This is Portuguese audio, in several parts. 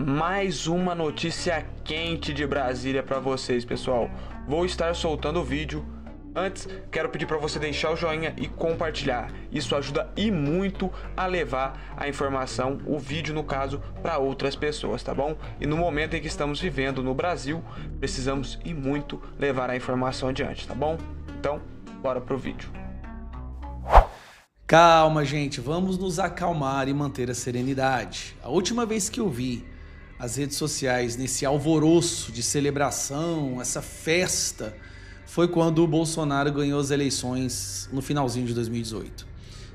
Mais uma notícia quente de Brasília para vocês, pessoal. Vou estar soltando o vídeo. Antes, quero pedir para você deixar o joinha e compartilhar. Isso ajuda e muito a levar a informação, o vídeo no caso, para outras pessoas, tá bom? E no momento em que estamos vivendo no Brasil, precisamos e muito levar a informação adiante, tá bom? Então, bora pro vídeo. Calma, gente, vamos nos acalmar e manter a serenidade. A última vez que eu vi as redes sociais nesse alvoroço de celebração, essa festa, foi quando o Bolsonaro ganhou as eleições no finalzinho de 2018.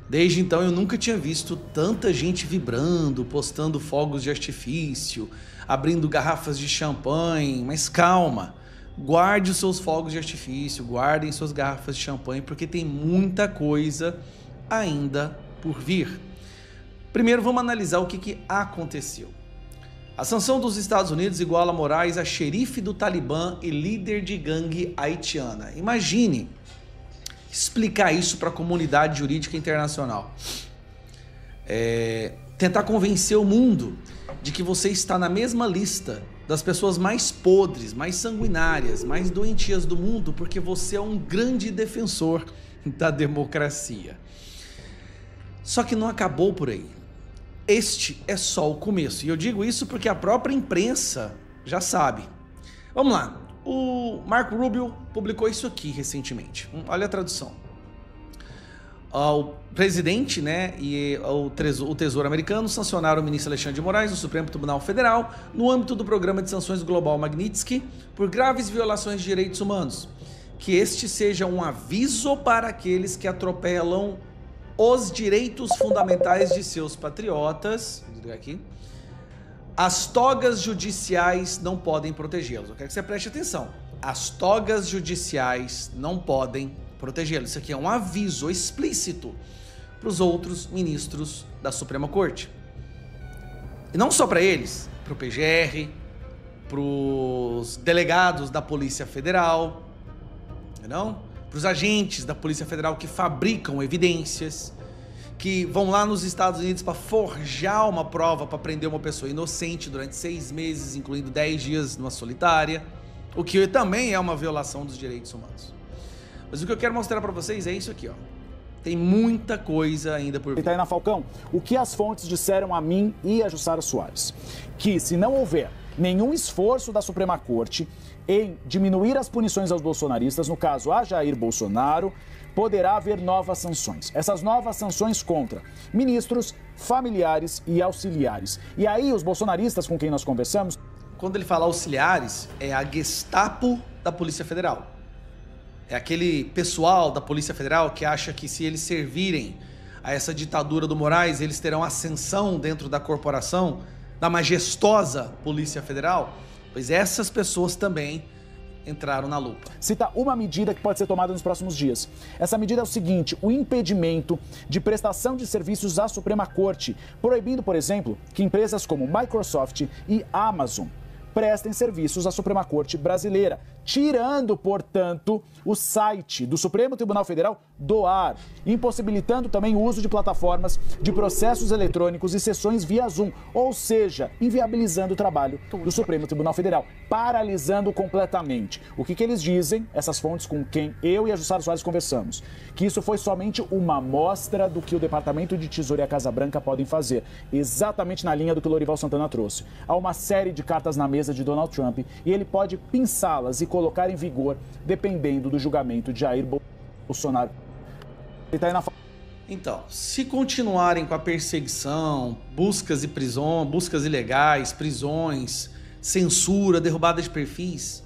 Desde então eu nunca tinha visto tanta gente vibrando, postando fogos de artifício, abrindo garrafas de champanhe, mas calma, guarde os seus fogos de artifício, guardem suas garrafas de champanhe, porque tem muita coisa ainda por vir. Primeiro vamos analisar o que aconteceu. A sanção dos Estados Unidos iguala Moraes a xerife do Talibã e líder de gangue haitiana. Imagine explicar isso para a comunidade jurídica internacional. Tentar convencer o mundo de que você está na mesma lista das pessoas mais podres, mais sanguinárias, mais doentias do mundo, porque você é um grande defensor da democracia. Só que não acabou por aí. Este é só o começo. E eu digo isso porque a própria imprensa já sabe. Vamos lá. O Marco Rubio publicou isso aqui recentemente. Olha a tradução. O presidente, e o Tesouro americano sancionaram o ministro Alexandre de Moraes do Supremo Tribunal Federal no âmbito do programa de sanções global Magnitsky por graves violações de direitos humanos. Que este seja um aviso para aqueles que atropelam os direitos fundamentais de seus patriotas. Vou desligar aqui. As togas judiciais não podem protegê-los. Eu quero que você preste atenção. As togas judiciais não podem protegê-los. Isso aqui é um aviso explícito para os outros ministros da Suprema Corte. E não só para eles, para o PGR, para os delegados da Polícia Federal, não? Para os agentes da Polícia Federal que fabricam evidências, que vão lá nos Estados Unidos para forjar uma prova para prender uma pessoa inocente durante 6 meses, incluindo 10 dias numa solitária, o que também é uma violação dos direitos humanos. Mas o que eu quero mostrar para vocês é isso aqui, ó. Tem muita coisa ainda por vir. Itaína Falcão, o que as fontes disseram a mim e a Jussara Soares? Que se não houver nenhum esforço da Suprema Corte em diminuir as punições aos bolsonaristas, no caso a Jair Bolsonaro, poderá haver novas sanções. Essas novas sanções contra ministros, familiares e auxiliares. E aí os bolsonaristas com quem nós conversamos... Quando ele fala auxiliares, é a Gestapo da Polícia Federal. É aquele pessoal da Polícia Federal que acha que se eles servirem a essa ditadura do Moraes, eles terão ascensão dentro da corporação, da majestosa Polícia Federal. Pois essas pessoas também entraram na lupa. Cita uma medida que pode ser tomada nos próximos dias. Essa medida é o seguinte: o impedimento de prestação de serviços à Suprema Corte, proibindo, por exemplo, que empresas como Microsoft e Amazon prestem serviços à Suprema Corte brasileira, tirando, portanto, o site do Supremo Tribunal Federal do ar, impossibilitando também o uso de plataformas de processos eletrônicos e sessões via Zoom, ou seja, inviabilizando o trabalho do Supremo Tribunal Federal, paralisando completamente. O que eles dizem, essas fontes com quem eu e a Jussara Soares conversamos, que isso foi somente uma amostra do que o Departamento de Tesouro e a Casa Branca podem fazer, exatamente na linha do que o Lorival Santana trouxe. Há uma série de cartas na mesa de Donald Trump e ele pode pinçá-las e colocar em vigor dependendo do julgamento de Jair Bolsonaro. Então, se continuarem com a perseguição, buscas e prisões, buscas ilegais, prisões, censura, derrubada de perfis,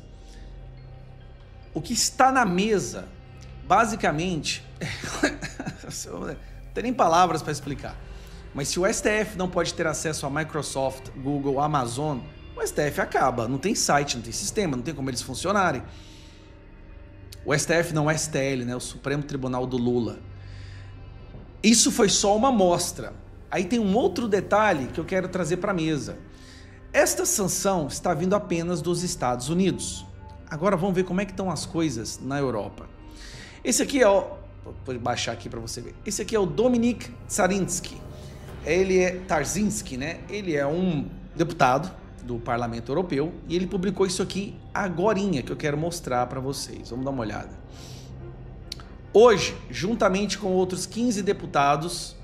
o que está na mesa, basicamente, não tem nem palavras para explicar, mas se o STF não pode ter acesso a Microsoft, Google, Amazon, o STF acaba, não tem site, não tem sistema, não tem como eles funcionarem. O STF não é STL, o Supremo Tribunal do Lula. Isso foi só uma amostra. Aí tem um outro detalhe que eu quero trazer para a mesa. Esta sanção está vindo apenas dos Estados Unidos. Agora vamos ver como é que estão as coisas na Europa. Esse aqui é o... Vou baixar aqui para você ver. Esse aqui é o Dominik Tarzinski. Ele é um deputado do Parlamento Europeu, e ele publicou isso aqui agorinha, que eu quero mostrar para vocês. Vamos dar uma olhada. Hoje, juntamente com outros 15 deputados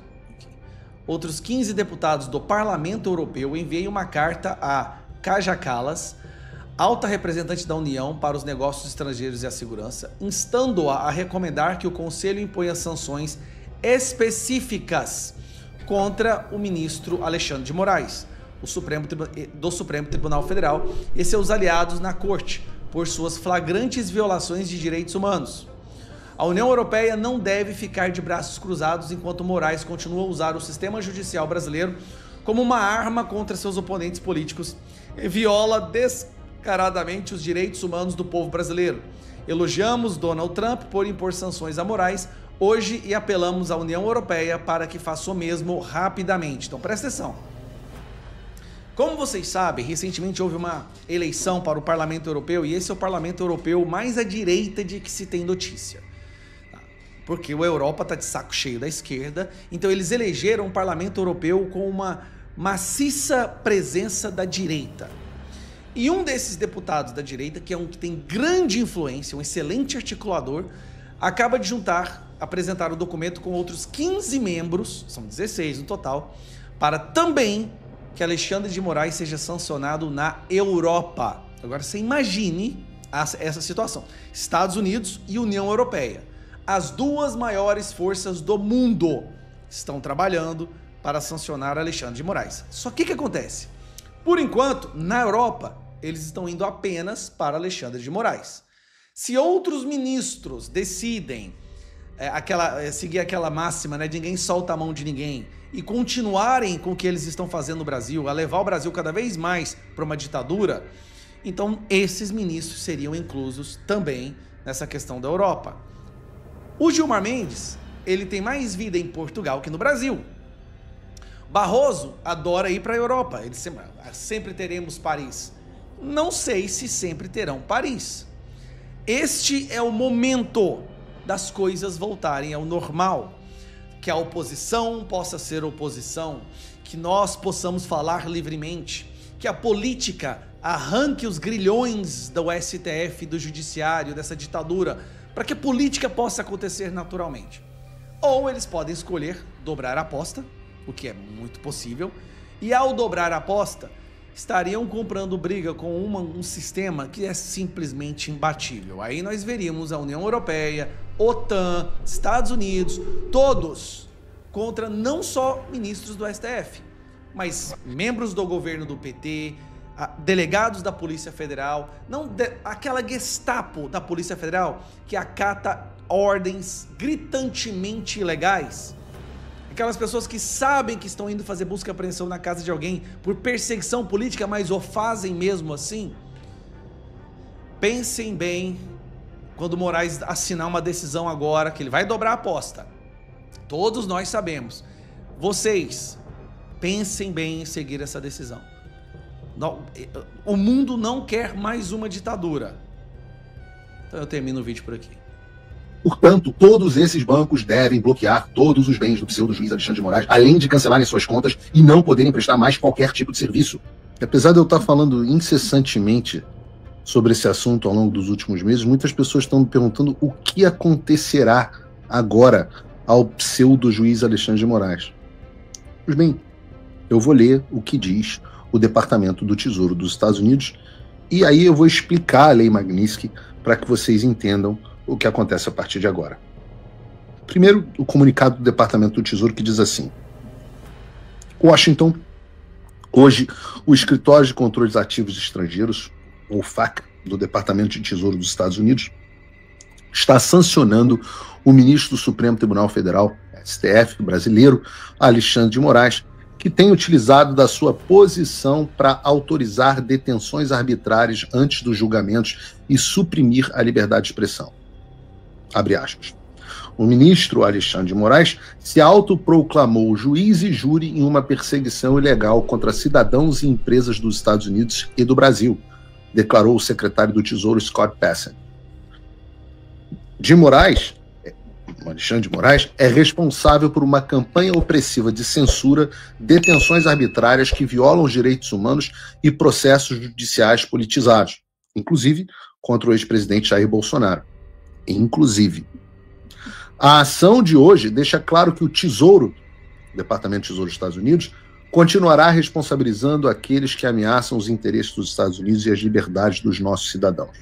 do Parlamento Europeu, enviei uma carta a Kaja Kallas, alta representante da União para os Negócios Estrangeiros e a Segurança, instando-a a recomendar que o Conselho imponha sanções específicas contra o ministro Alexandre de Moraes, do Supremo Tribunal Federal, e seus aliados na Corte, por suas flagrantes violações de direitos humanos. A União Europeia não deve ficar de braços cruzados enquanto Moraes continua a usar o sistema judicial brasileiro como uma arma contra seus oponentes políticos e viola descaradamente os direitos humanos do povo brasileiro. Elogiamos Donald Trump por impor sanções a Moraes hoje e apelamos à União Europeia para que faça o mesmo rapidamente. Então presta atenção. Como vocês sabem, recentemente houve uma eleição para o Parlamento Europeu e esse é o Parlamento Europeu mais à direita de que se tem notícia. Porque a Europa está de saco cheio da esquerda, então eles elegeram um Parlamento Europeu com uma maciça presença da direita. E um desses deputados da direita, que é um que tem grande influência, um excelente articulador, acaba de apresentar o documento com outros 15 membros, são 16 no total, para também que Alexandre de Moraes seja sancionado na Europa. Agora você imagine essa situação. Estados Unidos e União Europeia. As duas maiores forças do mundo estão trabalhando para sancionar Alexandre de Moraes. Só que o que acontece? Por enquanto, na Europa, eles estão indo apenas para Alexandre de Moraes. Se outros ministros decidem seguir aquela máxima, né, de ninguém solta a mão de ninguém, e continuarem com o que eles estão fazendo no Brasil, a levar o Brasil cada vez mais para uma ditadura, então esses ministros seriam inclusos também nessa questão da Europa. O Gilmar Mendes, ele tem mais vida em Portugal que no Brasil. Barroso adora ir para a Europa, ele sempre teremos Paris. Não sei se sempre terão Paris. Este é o momento das coisas voltarem ao normal. Que a oposição possa ser oposição, que nós possamos falar livremente, que a política arranque os grilhões do STF, do judiciário, dessa ditadura, para que a política possa acontecer naturalmente. Ou eles podem escolher dobrar a aposta, o que é muito possível, e ao dobrar a aposta, estariam comprando briga com um sistema que é simplesmente imbatível. Aí nós veríamos a União Europeia, OTAN, Estados Unidos, todos contra não só ministros do STF, mas membros do governo do PT, delegados da Polícia Federal, aquela Gestapo da Polícia Federal que acata ordens gritantemente ilegais. Aquelas pessoas que sabem que estão indo fazer busca e apreensão na casa de alguém por perseguição política, mas o fazem mesmo assim. Pensem bem quando Moraes assinar uma decisão agora, que ele vai dobrar a aposta. Todos nós sabemos. Vocês, pensem bem em seguir essa decisão. O mundo não quer mais uma ditadura. Então eu termino o vídeo por aqui. Portanto, todos esses bancos devem bloquear todos os bens do pseudo-juiz Alexandre de Moraes, além de cancelarem suas contas e não poderem prestar mais qualquer tipo de serviço. Apesar de eu estar falando incessantemente sobre esse assunto ao longo dos últimos meses, muitas pessoas estão me perguntando o que acontecerá agora ao pseudo-juiz Alexandre de Moraes. Pois bem, eu vou ler o que diz o Departamento do Tesouro dos Estados Unidos e aí eu vou explicar a Lei Magnitsky para que vocês entendam o que acontece a partir de agora. Primeiro, o comunicado do Departamento do Tesouro que diz assim: Washington, hoje, o Escritório de Controle dos Ativos Estrangeiros, ou FAC, do Departamento de Tesouro dos Estados Unidos, está sancionando o ministro do Supremo Tribunal Federal, STF, brasileiro, Alexandre de Moraes, que tem utilizado da sua posição para autorizar detenções arbitrárias antes dos julgamentos e suprimir a liberdade de expressão. Abre aspas. O ministro Alexandre de Moraes se autoproclamou juiz e júri em uma perseguição ilegal contra cidadãos e empresas dos Estados Unidos e do Brasil, declarou o secretário do Tesouro Scott Bessent. De Moraes, o Alexandre de Moraes, é responsável por uma campanha opressiva de censura, detenções arbitrárias que violam os direitos humanos e processos judiciais politizados, inclusive contra o ex-presidente Jair Bolsonaro. Inclusive. A ação de hoje deixa claro que o Tesouro, o Departamento de Tesouro dos Estados Unidos, continuará responsabilizando aqueles que ameaçam os interesses dos Estados Unidos e as liberdades dos nossos cidadãos.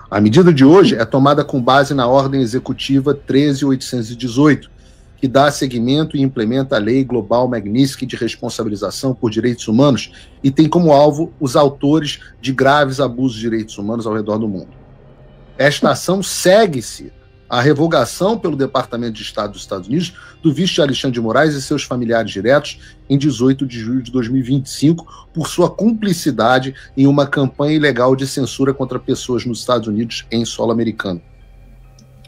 A medida de hoje é tomada com base na Ordem Executiva 13.818, que dá seguimento e implementa a Lei Global Magnitsky de Responsabilização por Direitos Humanos e tem como alvo os autores de graves abusos de direitos humanos ao redor do mundo. Esta ação segue-se à revogação pelo Departamento de Estado dos Estados Unidos do visto de Alexandre de Moraes e seus familiares diretos em 18 de julho de 2025 por sua cumplicidade em uma campanha ilegal de censura contra pessoas nos Estados Unidos em solo americano.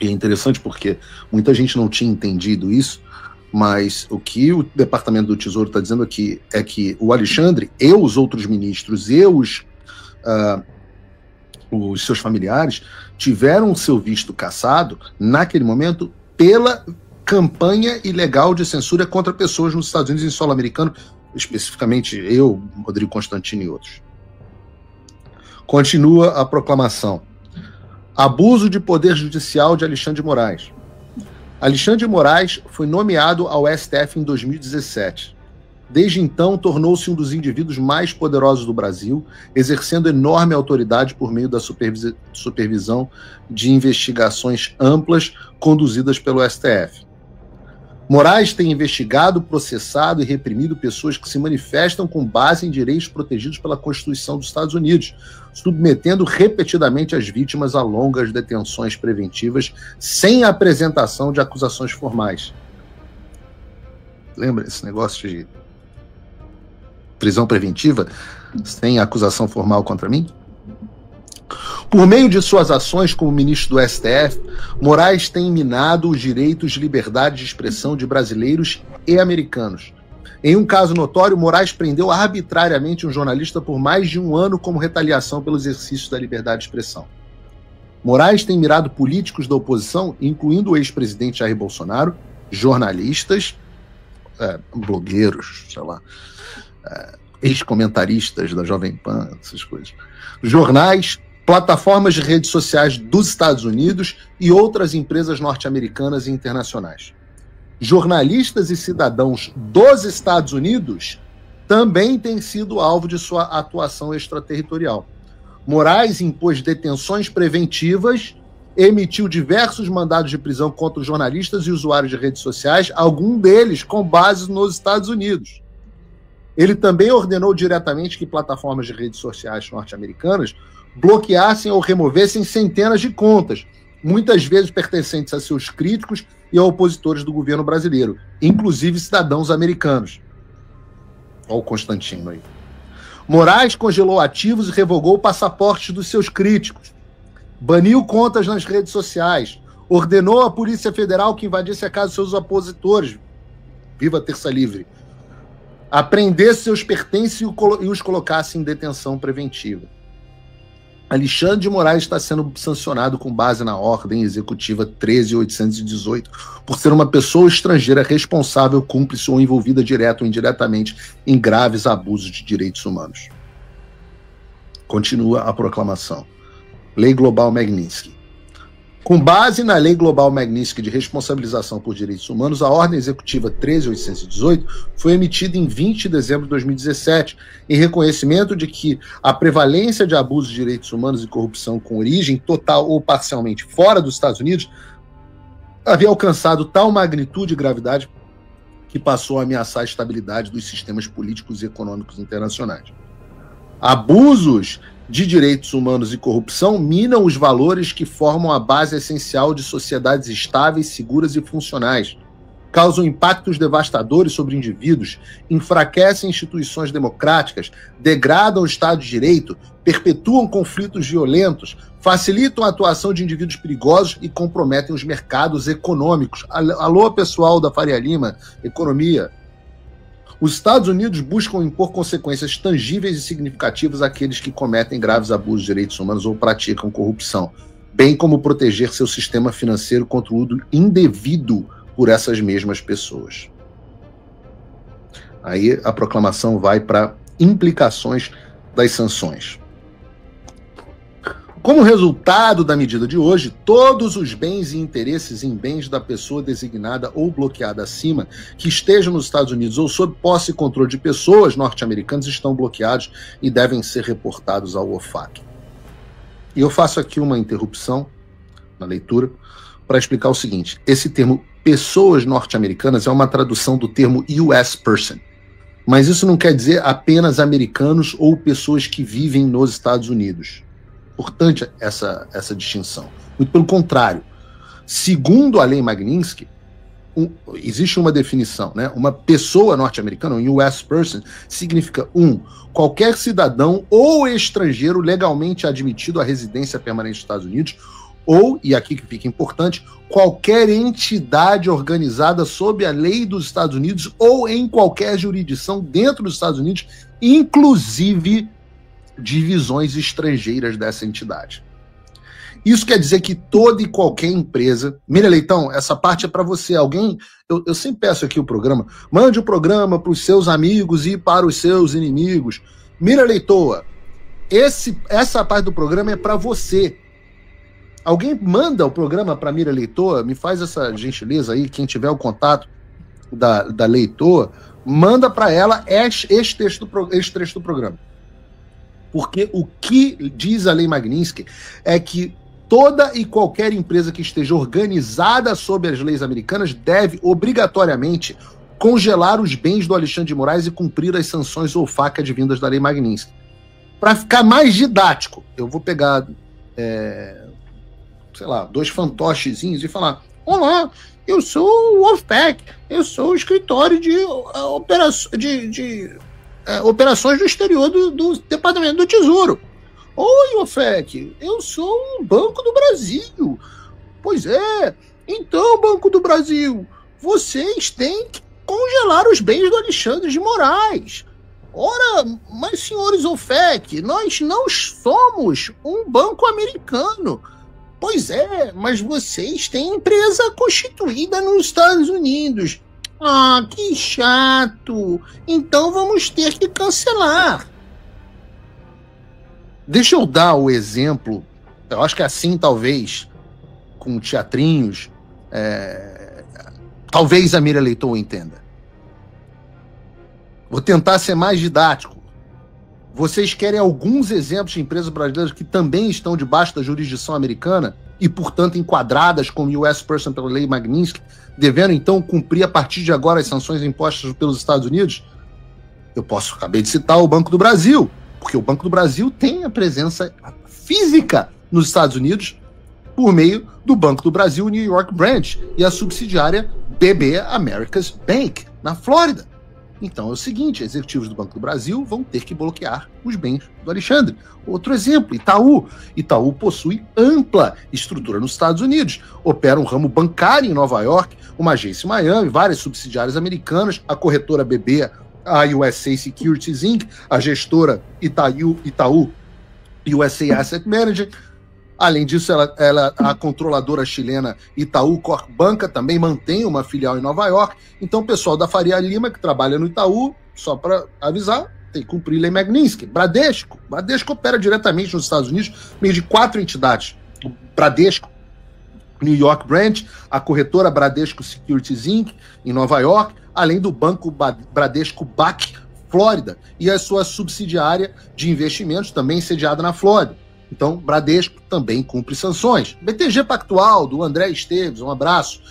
E é interessante porque muita gente não tinha entendido isso, mas o que o Departamento do Tesouro está dizendo aqui é que o Alexandre e os outros ministros e os seus familiares tiveram seu visto cassado, naquele momento, pela campanha ilegal de censura contra pessoas nos Estados Unidos em solo americano, especificamente eu, Rodrigo Constantino e outros. Continua a proclamação. Abuso de poder judicial de Alexandre de Moraes. Alexandre de Moraes foi nomeado ao STF em 2017. Desde então, tornou-se um dos indivíduos mais poderosos do Brasil, exercendo enorme autoridade por meio da supervisão de investigações amplas conduzidas pelo STF. Moraes tem investigado, processado e reprimido pessoas que se manifestam com base em direitos protegidos pela Constituição dos Estados Unidos, submetendo repetidamente as vítimas a longas detenções preventivas sem apresentação de acusações formais. Lembra esse negócio de prisão preventiva sem acusação formal contra mim? Por meio de suas ações como ministro do STF, Moraes tem minado os direitos de liberdade de expressão de brasileiros e americanos. Em um caso notório, Moraes prendeu arbitrariamente um jornalista por mais de um ano como retaliação pelo exercício da liberdade de expressão. Moraes tem mirado políticos da oposição, incluindo o ex-presidente Jair Bolsonaro, jornalistas, blogueiros, sei lá, ex-comentaristas da Jovem Pan, essas coisas, jornais, plataformas de redes sociais dos Estados Unidos e outras empresas norte-americanas e internacionais. Jornalistas e cidadãos dos Estados Unidos também têm sido alvo de sua atuação extraterritorial. Moraes impôs detenções preventivas, emitiu diversos mandados de prisão contra jornalistas e usuários de redes sociais, algum deles com base nos Estados Unidos. Ele também ordenou diretamente que plataformas de redes sociais norte-americanas bloqueassem ou removessem centenas de contas, muitas vezes pertencentes a seus críticos e a opositores do governo brasileiro, inclusive cidadãos americanos. Olha o Constantino aí. Moraes congelou ativos e revogou passaportes dos seus críticos, baniu contas nas redes sociais, ordenou à Polícia Federal que invadisse a casa de seus opositores, viva Terça Livre, apreendesse seus pertences e os colocasse em detenção preventiva. Alexandre de Moraes está sendo sancionado com base na Ordem Executiva 13.818 por ser uma pessoa estrangeira responsável, cúmplice ou envolvida direta ou indiretamente em graves abusos de direitos humanos. Continua a proclamação. Lei Global Magnitsky. Com base na Lei Global Magnitsky de Responsabilização por Direitos Humanos, a Ordem Executiva 13.818 foi emitida em 20 de dezembro de 2017, em reconhecimento de que a prevalência de abusos de direitos humanos e corrupção com origem total ou parcialmente fora dos Estados Unidos havia alcançado tal magnitude e gravidade que passou a ameaçar a estabilidade dos sistemas políticos e econômicos internacionais. Abusos de direitos humanos e corrupção minam os valores que formam a base essencial de sociedades estáveis, seguras e funcionais, causam impactos devastadores sobre indivíduos, enfraquecem instituições democráticas, degradam o Estado de Direito, perpetuam conflitos violentos, facilitam a atuação de indivíduos perigosos e comprometem os mercados econômicos. Alô, pessoal da Faria Lima, economia. Os Estados Unidos buscam impor consequências tangíveis e significativas àqueles que cometem graves abusos de direitos humanos ou praticam corrupção. bem como proteger seu sistema financeiro contra o uso indevido por essas mesmas pessoas. Aí a proclamação vai para implicações das sanções. Como resultado da medida de hoje, todos os bens e interesses em bens da pessoa designada ou bloqueada acima, que estejam nos Estados Unidos ou sob posse e controle de pessoas norte-americanas, estão bloqueados e devem ser reportados ao OFAC. E eu faço aqui uma interrupção na leitura para explicar o seguinte: esse termo pessoas norte-americanas é uma tradução do termo US person, mas isso não quer dizer apenas americanos ou pessoas que vivem nos Estados Unidos. Importante essa distinção. Muito pelo contrário. Segundo a lei Magnitsky, existe uma definição, né? Uma pessoa norte-americana, um US person, significa qualquer cidadão ou estrangeiro legalmente admitido à residência permanente dos Estados Unidos, ou, e aqui que fica importante, qualquer entidade organizada sob a lei dos Estados Unidos ou em qualquer jurisdição dentro dos Estados Unidos, inclusive divisões estrangeiras dessa entidade. Isso quer dizer que toda e qualquer empresa... Mira Leitão, essa parte é para você. Alguém... Eu sempre peço aqui o programa. Mande o programa para os seus amigos e para os seus inimigos. Mira Leitoa, essa parte do programa é para você. Alguém manda o programa para Mira Leitoa? Me faz essa gentileza aí, quem tiver o contato da Leitoa, manda para ela este trecho do programa. Porque o que diz a lei Magnitsky é que toda e qualquer empresa que esteja organizada sob as leis americanas deve obrigatoriamente congelar os bens do Alexandre de Moraes e cumprir as sanções ou OFAC advindas da lei Magnitsky. Para ficar mais didático, eu vou pegar, dois fantochezinhos e falar: olá, eu sou o OFAC, eu sou o escritório de operações do exterior do Departamento do Tesouro. Oi, OFAC, eu sou o Banco do Brasil. Pois é, então, Banco do Brasil, vocês têm que congelar os bens do Alexandre de Moraes. Ora, mas senhores OFAC, nós não somos um banco americano. Pois é, mas vocês têm empresa constituída nos Estados Unidos. Ah, que chato. Então vamos ter que cancelar. Deixa eu dar o exemplo, eu acho que assim, talvez, com teatrinhos, talvez a Mira Leitão entenda. Vou tentar ser mais didático. Vocês querem alguns exemplos de empresas brasileiras que também estão debaixo da jurisdição americana e, portanto, enquadradas como US person pela lei Magnitsky, devendo, então, cumprir a partir de agora as sanções impostas pelos Estados Unidos? Acabei de citar o Banco do Brasil, porque o Banco do Brasil tem a presença física nos Estados Unidos por meio do Banco do Brasil New York Branch e a subsidiária BB America's Bank, na Flórida. Então é o seguinte, executivos do Banco do Brasil vão ter que bloquear os bens do Alexandre. Outro exemplo, Itaú. Itaú possui ampla estrutura nos Estados Unidos, opera um ramo bancário em Nova York, uma agência em Miami, várias subsidiárias americanas, a corretora BB, a USA Securities Inc., a gestora Itaú USA Asset Manager. Além disso, a controladora chilena Itaú Corpbanca também mantém uma filial em Nova York. Então, o pessoal da Faria Lima, que trabalha no Itaú, só para avisar, tem que cumprir a lei Magnitsky. Bradesco opera diretamente nos Estados Unidos, meio de 4 entidades. O Bradesco New York Branch, a corretora Bradesco Securities Inc., em Nova York, além do banco Bradesco BAC, Flórida, e a sua subsidiária de investimentos, também sediada na Flórida. Então, Bradesco também cumpre sanções. BTG Pactual, do André Esteves, um abraço,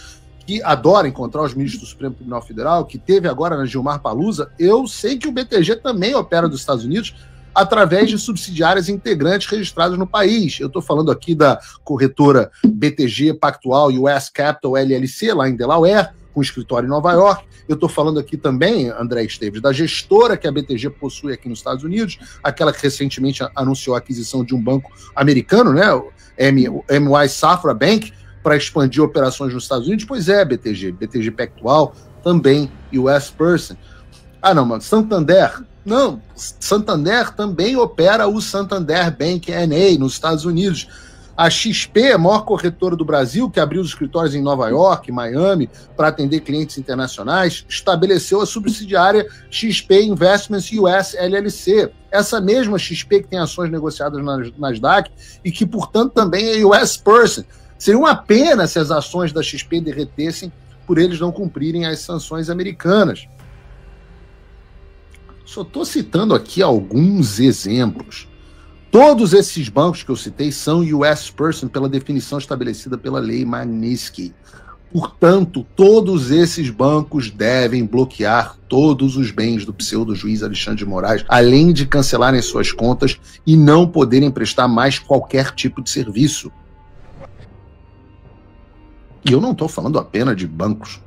que adora encontrar os ministros do Supremo Tribunal Federal, que teve agora na Gilmar Palusa. Eu sei que o BTG também opera dos Estados Unidos através de subsidiárias integrantes registradas no país. Eu estou falando aqui da corretora BTG Pactual US Capital LLC, lá em Delaware, com escritório em Nova York. Eu estou falando aqui também, André Esteves, da gestora que a BTG possui aqui nos Estados Unidos, aquela que recentemente anunciou a aquisição de um banco americano, né, o MY Safra Bank, para expandir operações nos Estados Unidos. Pois é, BTG Pactual, também US Person. Ah, não, mano, Santander. Não, Santander também opera o Santander Bank N.A. nos Estados Unidos. A XP, a maior corretora do Brasil, que abriu os escritórios em Nova York, Miami, para atender clientes internacionais, estabeleceu a subsidiária XP Investments US LLC. Essa mesma XP que tem ações negociadas na Nasdaq e que, portanto, também é US Person. Seria uma pena se as ações da XP derretessem por eles não cumprirem as sanções americanas. Só estou citando aqui alguns exemplos. Todos esses bancos que eu citei são US Person pela definição estabelecida pela lei Magnitsky. Portanto, todos esses bancos devem bloquear todos os bens do pseudo-juiz Alexandre de Moraes, além de cancelarem suas contas e não poderem prestar mais qualquer tipo de serviço. E eu não estou falando apenas de bancos.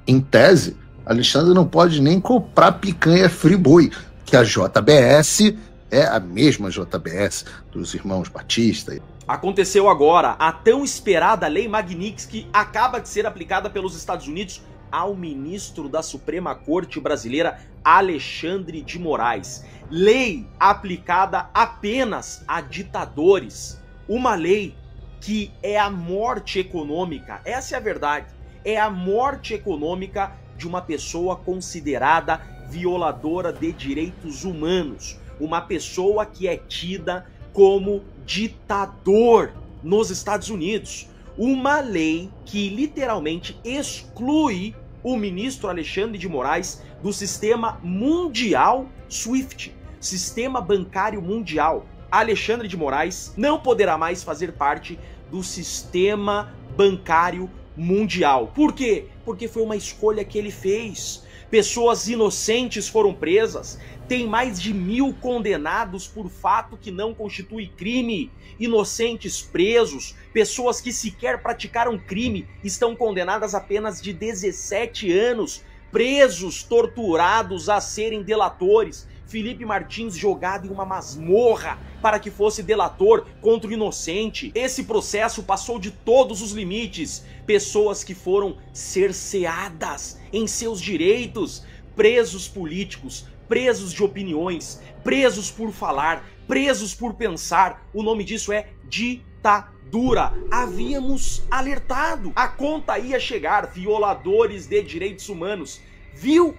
Em tese, Alexandre não pode nem comprar picanha Friboi, que a JBS é a mesma JBS dos irmãos Batista. Aconteceu agora, a tão esperada lei Magnitsky acaba de ser aplicada pelos Estados Unidos ao ministro da Suprema Corte brasileira, Alexandre de Moraes. Lei aplicada apenas a ditadores. Uma lei que é a morte econômica, essa é a verdade, é a morte econômica de uma pessoa considerada violadora de direitos humanos, uma pessoa que é tida como ditador nos Estados Unidos. Uma lei que literalmente exclui o ministro Alexandre de Moraes do sistema mundial SWIFT, sistema bancário mundial. Alexandre de Moraes não poderá mais fazer parte do sistema bancário mundial. Por quê? Porque foi uma escolha que ele fez. Pessoas inocentes foram presas. Tem mais de 1000 condenados por fato que não constitui crime. Inocentes presos. Pessoas que sequer praticaram crime estão condenadas a apenas de 17 anos. Presos, torturados a serem delatores. Felipe Martins jogado em uma masmorra para que fosse delator contra o inocente. Esse processo passou de todos os limites. Pessoas que foram cerceadas em seus direitos. Presos políticos, presos de opiniões, presos por falar, presos por pensar. O nome disso é ditadura. Havíamos alertado. A conta ia chegar. Violadores de direitos humanos. Viu?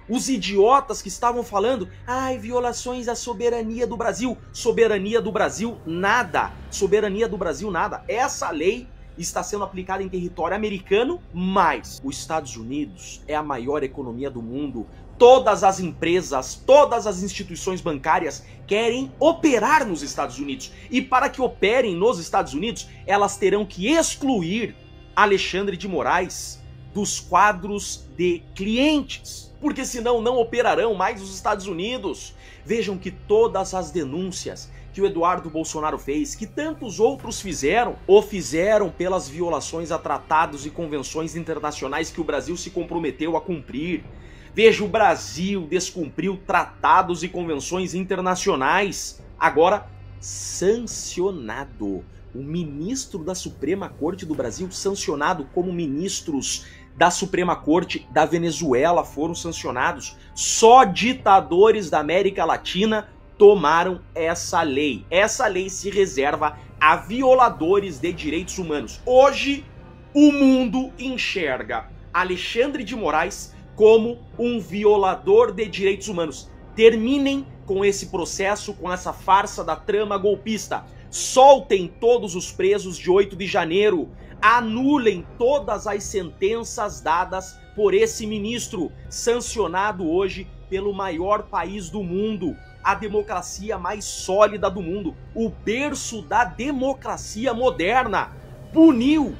Os idiotas que estavam falando, ai, violações à soberania do Brasil. Soberania do Brasil, nada. Soberania do Brasil, nada. Essa lei está sendo aplicada em território americano, mas os Estados Unidos é a maior economia do mundo. Todas as empresas, todas as instituições bancárias querem operar nos Estados Unidos. E para que operem nos Estados Unidos, elas terão que excluir Alexandre de Moraes dos quadros de clientes. Porque senão não operarão mais nos Estados Unidos. Vejam que todas as denúncias que o Eduardo Bolsonaro fez, que tantos outros fizeram, ou fizeram pelas violações a tratados e convenções internacionais que o Brasil se comprometeu a cumprir. Veja, o Brasil descumpriu tratados e convenções internacionais. Agora, sancionado. O ministro da Suprema Corte do Brasil sancionado, como ministros da Suprema Corte da Venezuela foram sancionados. Só ditadores da América Latina tomaram essa lei. Essa lei se reserva a violadores de direitos humanos. Hoje, o mundo enxerga Alexandre de Moraes como um violador de direitos humanos. Terminem com esse processo, com essa farsa da trama golpista. Soltem todos os presos de 8 de janeiro. Anulem todas as sentenças dadas por esse ministro, sancionado hoje pelo maior país do mundo, a democracia mais sólida do mundo, o berço da democracia moderna. Puniu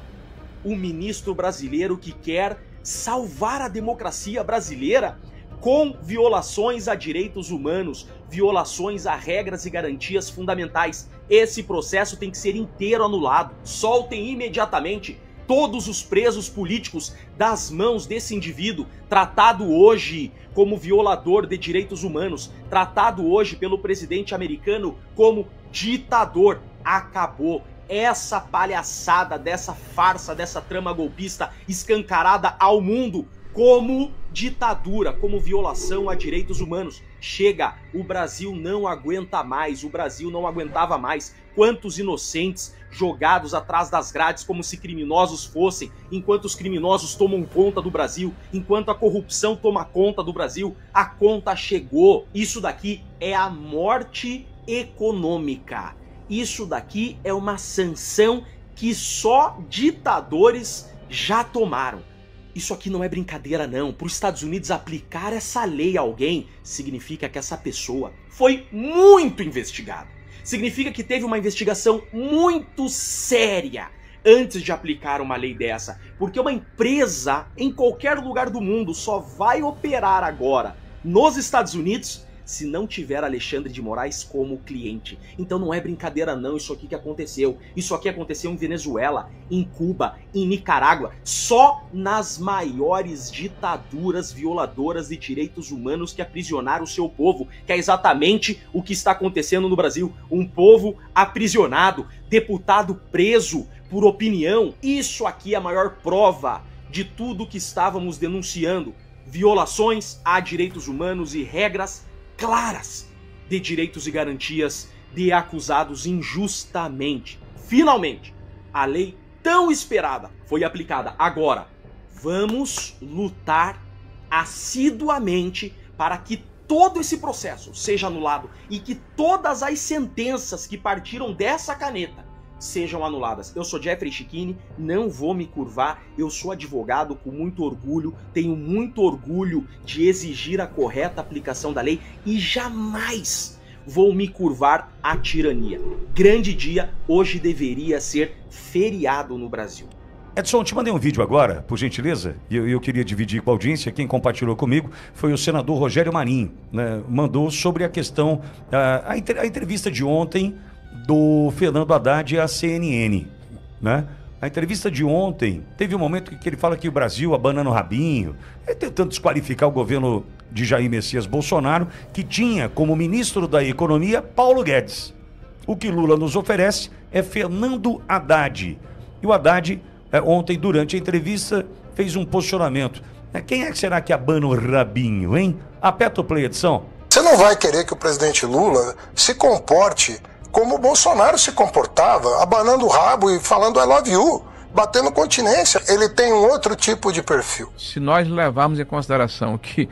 o ministro brasileiro que quer salvar a democracia brasileira com violações a direitos humanos, violações a regras e garantias fundamentais. Esse processo tem que ser inteiro anulado. Soltem imediatamente todos os presos políticos das mãos desse indivíduo, tratado hoje como violador de direitos humanos, tratado hoje pelo presidente americano como ditador. Acabou. Essa palhaçada dessa farsa, dessa trama golpista escancarada ao mundo como ditadura, como violação a direitos humanos. chega, o Brasil não aguenta mais, o Brasil não aguentava mais. Quantos inocentes jogados atrás das grades como se criminosos fossem, enquanto os criminosos tomam conta do Brasil, enquanto a corrupção toma conta do Brasil, a conta chegou. Isso daqui é a morte econômica. Isso daqui é uma sanção que só ditadores já tomaram. Isso aqui não é brincadeira não. Para os Estados Unidos aplicar essa lei a alguém, significa que essa pessoa foi muito investigada. Significa que teve uma investigação muito séria antes de aplicar uma lei dessa. Porque uma empresa em qualquer lugar do mundo só vai operar agora nos Estados Unidos se não tiver Alexandre de Moraes como cliente. Então não é brincadeira não isso aqui que aconteceu. Isso aqui aconteceu em Venezuela, em Cuba, em Nicarágua, só nas maiores ditaduras violadoras de direitos humanos que aprisionaram o seu povo, que é exatamente o que está acontecendo no Brasil. Um povo aprisionado, deputado preso por opinião. Isso aqui é a maior prova de tudo que estávamos denunciando. Violações a direitos humanos e regras claras de direitos e garantias de acusados injustamente. Finalmente, a lei tão esperada foi aplicada. Agora, vamos lutar assiduamente para que todo esse processo seja anulado e que todas as sentenças que partiram dessa caneta sejam anuladas. Eu sou Jeffrey Chicchini, não vou me curvar, eu sou advogado com muito orgulho, tenho muito orgulho de exigir a correta aplicação da lei e jamais vou me curvar à tirania. Grande dia, hoje deveria ser feriado no Brasil. Edson, te mandei um vídeo agora, por gentileza, e eu queria dividir com a audiência. Quem compartilhou comigo foi o senador Rogério Marinho, né? Mandou sobre a questão, a entrevista de ontem do Fernando Haddad à CNN, né? A entrevista de ontem teve um momento que ele fala que o Brasil abanando o rabinho, tentando desqualificar o governo de Jair Messias Bolsonaro, que tinha como ministro da Economia Paulo Guedes. O que Lula nos oferece é Fernando Haddad. E o Haddad, ontem, durante a entrevista, fez um posicionamento. Quem é que será que abana o rabinho, hein? Aperta o play, Edson. Você não vai querer que o presidente Lula se comporte como o Bolsonaro se comportava, abanando o rabo e falando I love you, batendo continência. Ele tem um outro tipo de perfil. Se nós levarmos em consideração o que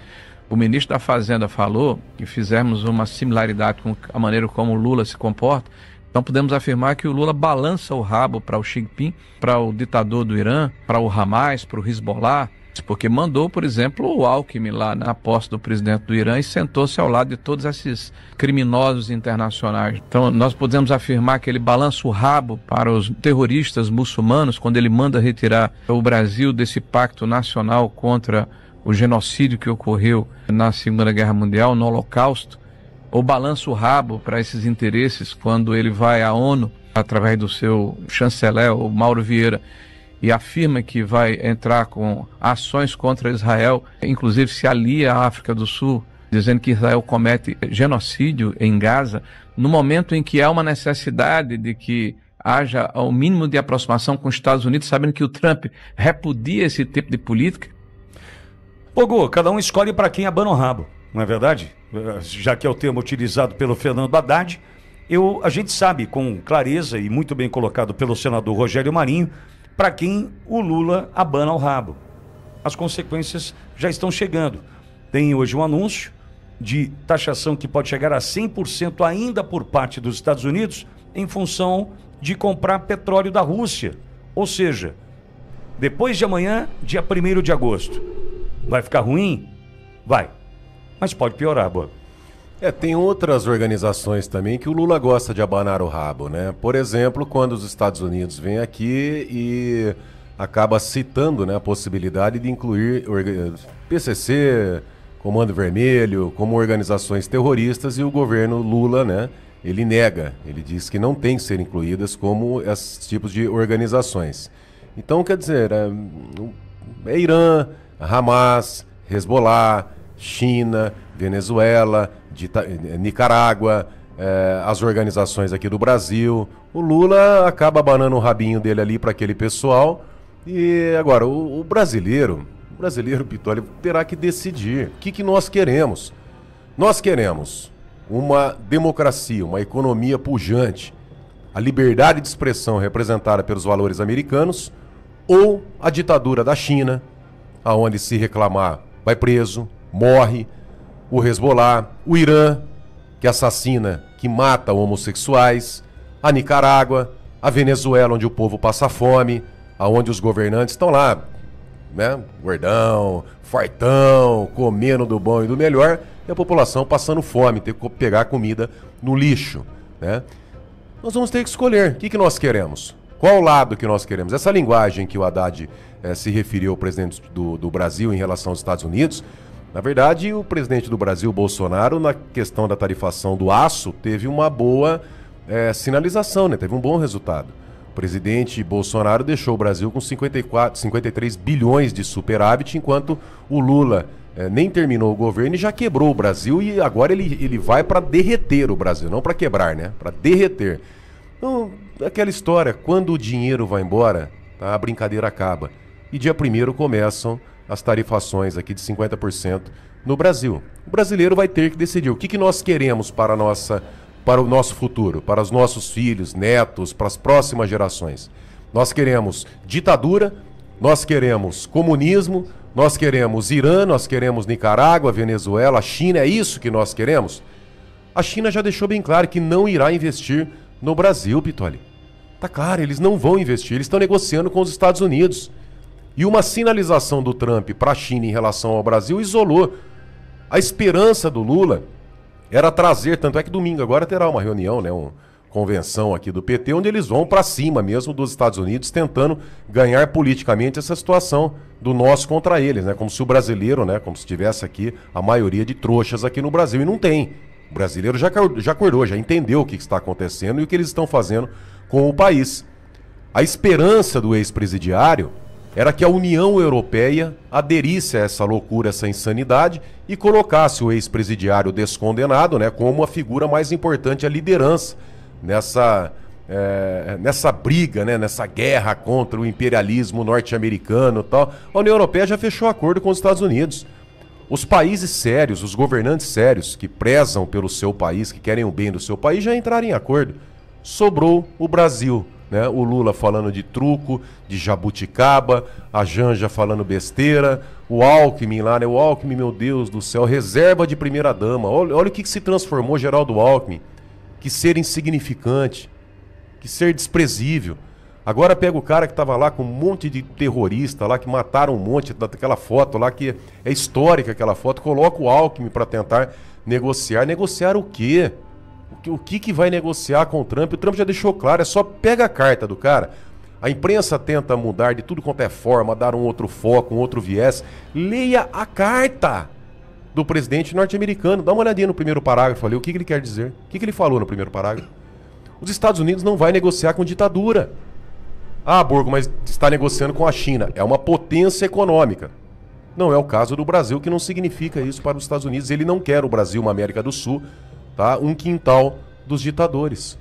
o ministro da Fazenda falou e fizermos uma similaridade com a maneira como o Lula se comporta, então podemos afirmar que o Lula balança o rabo para o Xi Jinping, para o ditador do Irã, para o Hamas, para o Hezbollah, porque mandou, por exemplo, o Alckmin lá na posse do presidente do Irã e sentou-se ao lado de todos esses criminosos internacionais. Então nós podemos afirmar que ele balança o rabo para os terroristas muçulmanos quando ele manda retirar o Brasil desse pacto nacional contra o genocídio que ocorreu na Segunda Guerra Mundial, no Holocausto, ou balança o rabo para esses interesses quando ele vai à ONU, através do seu chanceler, o Mauro Vieira, e afirma que vai entrar com ações contra Israel, inclusive se alia à África do Sul, dizendo que Israel comete genocídio em Gaza, no momento em que há uma necessidade de que haja o mínimo de aproximação com os Estados Unidos, sabendo que o Trump repudia esse tipo de política? Pogô, cada um escolhe para quem abana o rabo, não é verdade? Já que é o termo utilizado pelo Fernando Haddad, a gente sabe com clareza e muito bem colocado pelo senador Rogério Marinho, para quem o Lula abana o rabo. As consequências já estão chegando. Tem hoje um anúncio de taxação que pode chegar a 100% ainda por parte dos Estados Unidos em função de comprar petróleo da Rússia. Ou seja, depois de amanhã, dia 1º de agosto. Vai ficar ruim? Vai. Mas pode piorar, Boa. Tem outras organizações também que o Lula gosta de abanar o rabo, né? Por exemplo, quando os Estados Unidos vêm aqui e acaba citando, né, a possibilidade de incluir PCC, Comando Vermelho, como organizações terroristas, e o governo Lula, né, ele nega, ele diz que não tem que ser incluídas como esses tipos de organizações. Então, quer dizer, é Irã, Hamas, Hezbollah, China, Venezuela, Nicarágua, as organizações aqui do Brasil. O Lula acaba abanando o rabinho dele ali para aquele pessoal. E agora, o brasileiro, Pitoli, terá que decidir o que nós queremos. Nós queremos uma democracia, uma economia pujante, a liberdade de expressão representada pelos valores americanos, ou a ditadura da China, aonde se reclamar vai preso, morre, o Hezbollah, o Irã, que assassina, que mata homossexuais, a Nicarágua, a Venezuela, onde o povo passa fome, aonde os governantes estão lá, né, gordão, fartão, comendo do bom e do melhor, e a população passando fome, ter que pegar comida no lixo, né? Nós vamos ter que escolher o que nós queremos. Qual lado que nós queremos? Essa linguagem que o Haddad se referiu ao presidente do Brasil em relação aos Estados Unidos, na verdade, o presidente do Brasil, Bolsonaro, na questão da tarifação do aço, teve uma boa sinalização, né? Teve um bom resultado. O presidente Bolsonaro deixou o Brasil com 53 bilhões de superávit, enquanto o Lula nem terminou o governo e já quebrou o Brasil, e agora ele vai para derreter o Brasil, não para quebrar, né? Para derreter. Então, aquela história, quando o dinheiro vai embora, tá, a brincadeira acaba. E dia 1º começam as tarifações aqui de 50% no Brasil. O brasileiro vai ter que decidir o que nós queremos para o nosso futuro, para os nossos filhos, netos, para as próximas gerações. Nós queremos ditadura, nós queremos comunismo, nós queremos Irã, nós queremos Nicarágua, Venezuela, China, é isso que nós queremos? A China já deixou bem claro que não irá investir no Brasil, Pitoli. Tá claro, eles não vão investir, eles estão negociando com os Estados Unidos. E uma sinalização do Trump para a China em relação ao Brasil isolou. A esperança do Lula era trazer, tanto é que domingo agora terá uma reunião, né, uma convenção aqui do PT, onde eles vão para cima mesmo dos Estados Unidos, tentando ganhar politicamente essa situação do nós contra eles, né, como se o brasileiro, né, como se tivesse aqui a maioria de trouxas aqui no Brasil, e não tem. O brasileiro já acordou, já entendeu o que está acontecendo e o que eles estão fazendo com o país. A esperança do ex-presidiário era que a União Europeia aderisse a essa loucura, essa insanidade, e colocasse o ex-presidiário descondenado, né, como a figura mais importante, a liderança nessa briga, né, nessa guerra contra o imperialismo norte-americano e tal. A União Europeia já fechou acordo com os Estados Unidos. Os países sérios, os governantes sérios, que prezam pelo seu país, que querem o bem do seu país, já entraram em acordo. Sobrou o Brasil, né? O Lula falando de truco, de jabuticaba, a Janja falando besteira, o Alckmin lá, né? O Alckmin, meu Deus do céu, reserva de primeira-dama. Olha o que se transformou Geraldo Alckmin. Que ser insignificante, que ser desprezível. Agora pega o cara que estava lá com um monte de terrorista lá, que mataram um monte daquela foto lá, que é histórica aquela foto, coloca o Alckmin para tentar negociar. Negociar o quê? O que vai negociar com o Trump? O Trump já deixou claro, é só pega a carta do cara. A imprensa tenta mudar de tudo quanto é forma, dar um outro foco, um outro viés. Leia a carta do presidente norte-americano. Dá uma olhadinha no primeiro parágrafo ali, o que ele quer dizer. O que ele falou no primeiro parágrafo? Os Estados Unidos não vai negociar com ditadura. Ah, Borgo, mas está negociando com a China. É uma potência econômica. Não é o caso do Brasil, que não significa isso para os Estados Unidos. Ele não quer o Brasil, uma América do Sul, tá? Um quintal dos ditadores.